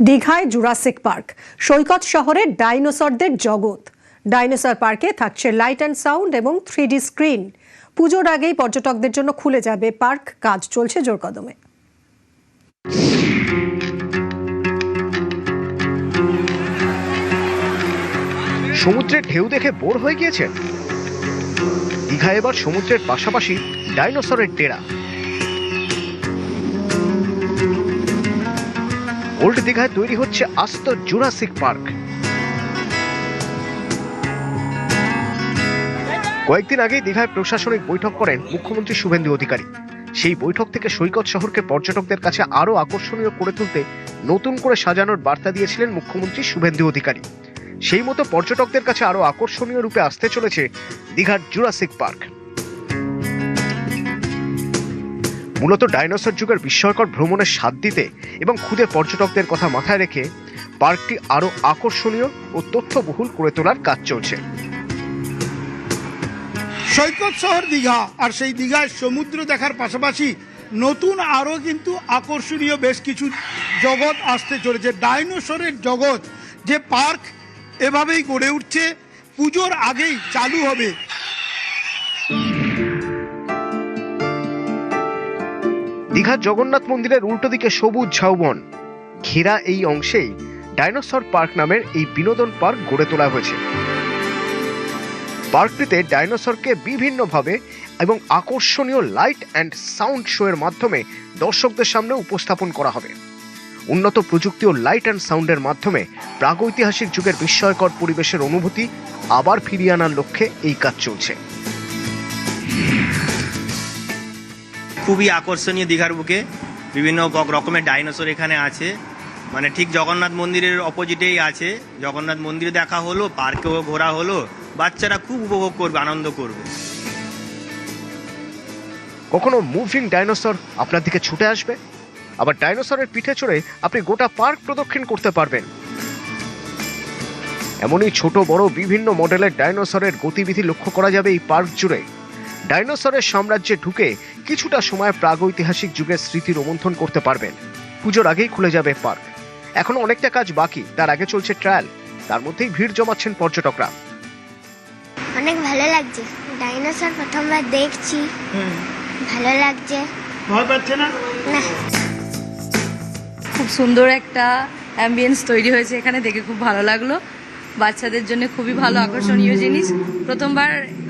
দীঘায় Jurassic park, সৈকত শহরে ডাইনোসরদের জগৎ। ডাইনোসর পার্কে থাকছে লাইট অ্যান্ড সাউন্ড এবং 3D স্ক্রিন। পুজোর আগেই পর্যটকদের জন্য খুলে যাবে পার্ক, কাজ চলছে জোরকদমে। সমুদ্রের ঢেউ দেখে বোর হয়ে গিয়েছেন? দীঘা এবার সমুদ্রের পাশাপাশি ডাইনোসরের ডেরা। ওল্ড দীঘায় তৈরি হচ্ছে আস্ত জুরাসিক পার্ক। কয়েকদিন আগেই দীঘায় প্রশাসনিক বৈঠক করেন মুখ্যমন্ত্রী শুভেন্দু অধিকারী। সেই বৈঠক থেকে সৈকত শহরকে পর্যটকদের কাছে আরো আকর্ষণীয় করে তুলতে নতুন করে সাজানোর বার্তা দিয়েছিলেন মুখ্যমন্ত্রী শুভেন্দু অধিকারী। সেই মতো পর্যটকদের কাছে আরো আকর্ষণীয় রূপে আসতে চলেছে দীঘার জুরাসিক পার্ক। মূলত ডাইনোসর যুগের বিস্ময়কর ভ্রমণের স্বাদ দিতে এবং ক্ষুদে পর্যটকদের কথা মাথায় রেখে পার্কটি আরো আকর্ষণীয় ও তথ্যবহুল করে তোলার কাজ চলছে। সৈকত শহর দীঘা, আর সেই দীঘায় সমুদ্র দেখার পাশাপাশি নতুন আরও কিন্তু আকর্ষণীয় বেশ কিছু জগৎ আসতে চলেছে। ডাইনোসরের জগৎ যে পার্ক এভাবেই গড়ে উঠছে, পুজোর আগেই চালু হবে। দীঘার জগন্নাথ মন্দিরের উল্টো দিকে সবুজ ঝাউবন ঘেরা এই অংশেই ডাইনোসর পার্ক নামের এই বিনোদন পার্ক গড়ে তোলা হয়েছে। পার্কটিতে ডাইনোসরকে বিভিন্নভাবে এবং আকর্ষণীয় লাইট অ্যান্ড সাউন্ড শো এর মাধ্যমে দর্শকদের সামনে উপস্থাপন করা হবে। উন্নত প্রযুক্তি ও লাইট অ্যান্ড সাউন্ডের মাধ্যমে প্রাগৈতিহাসিক যুগের বিস্ময়কর পরিবেশের অনুভূতি আবার ফিরিয়ে আনার লক্ষ্যে এই কাজ চলছে। খুবই আকর্ষণীয়। দীঘার বুকে বিভিন্ন রকমের ডাইনোসর এখানে আছে, মানে ঠিক জগন্নাথ মন্দিরের অপোজিটেই আছে। জগন্নাথ মন্দিরে দেখা হলো, পার্কেও ঘোরা হলো, বাচ্চারা খুব উপভোগ করবে, আনন্দ করবে। কখনো মুভিং ডাইনোসর আপনার দিকে ছুটে আসবে, আবার ডাইনোসরের পিঠে চড়ে আপনি গোটা পার্ক প্রদক্ষিণ করতে পারবেন। এমনই ছোট বড় বিভিন্ন মডেলের ডাইনোসরের গতিবিধি লক্ষ্য করা যাবে এই পার্ক জুড়ে। ডাইনোসরের সাম্রাজ্যে ঢুকে কিছুটা সময় প্রাগৈতিহাসিক যুগের স্মৃতি রোমন্থন করতে পারবেন। পুজোর আগেই খুলে যাবে পার্ক। এখনো অনেকটা কাজ বাকি, তার আগে চলছে ট্রায়াল। তার মধ্যেই ভিড় জমাচ্ছেন পর্যটকরা। অনেক ভালো লাগছে, ডাইনোসর প্রথমবার দেখছি, ভালো লাগছে। ভয় পাচ্ছে না? না। খুব সুন্দর একটা অ্যাম্বিয়েন্স তৈরি হয়েছে এখানে, দেখে খুব ভালো লাগলো। বাচ্চাদের জন্য খুবই ভালো আকর্ষণীয় জিনিস।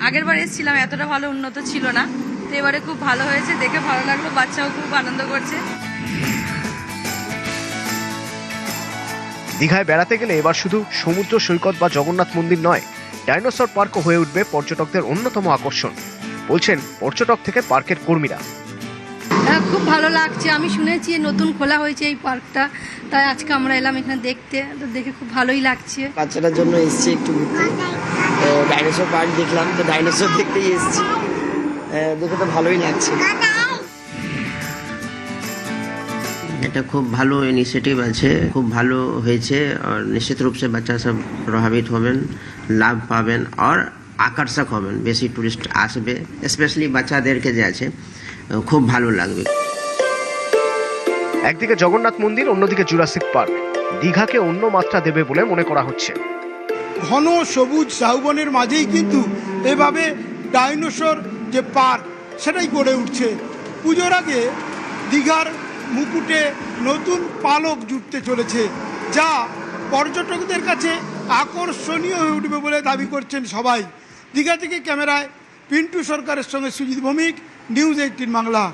আগের বার এসেছিলাম, এতটা ভালো উন্নত ছিল না, তো এবারে খুব ভালো হয়েছে, দেখে ভালো লাগলো। বাচ্চাও খুব আনন্দ করছে। দীঘায় বেড়াতে গেলে এবার শুধু সমুদ্র সৈকত বা জগন্নাথ মন্দির নয়, ডাইনোসর পার্কও হয়ে উঠবে পর্যটকদের অন্যতম আকর্ষণ, বলছেন পর্যটক থেকে পার্কের কর্মীরা। খুব ভালো লাগছে। আমি শুনেছি নতুন খোলা হয়েছে এই পার্কটা, তাই আজকে আমরা এলাম এখানে দেখতে। তো দেখে খুব ভালোই লাগছে। বাচ্চাটার জন্য এসছি একটু ঘুরতে, ডাইনোসর পার্ক দেখলাম, তো ডাইনোসর দেখতেই এসছি, দেখে তো ভালোই লাগছে। এটা খুব ভালো ইনিশিয়েটিভ আছে, খুব ভালো হয়েছে। আর নিশ্চিত রূপ से बच्चा सब प्रभावित হবেন, লাভ পাবেন আর আকর্ষক হবেন। বেশি টুরিস্ট আসবে, স্পেশালি বাচ্চাদেরকে যে আছে খুব ভালো লাগবে। একদিকে জগন্নাথ মন্দির, অন্যদিকে জুরাসিক পার্ক দীঘাকে অন্য মাত্রা দেবে বলে মনে করা হচ্ছে। ঘন সবুজ ঝাউবনের মাঝেই কিন্তু এভাবে ডাইনোসর যে পার্ক সেটাই গড়ে উঠছে। পুজোর আগে দীঘার মুকুটে নতুন পালক জুটতে চলেছে, যা পর্যটকদের কাছে আকর্ষণীয় হয়ে উঠবে বলে দাবি করছেন সবাই। দীঘা থেকে ক্যামেরায় পিন্টু সরকারের সঙ্গে সুজিত ভৌমিক, নিউজ 18 বাংলা।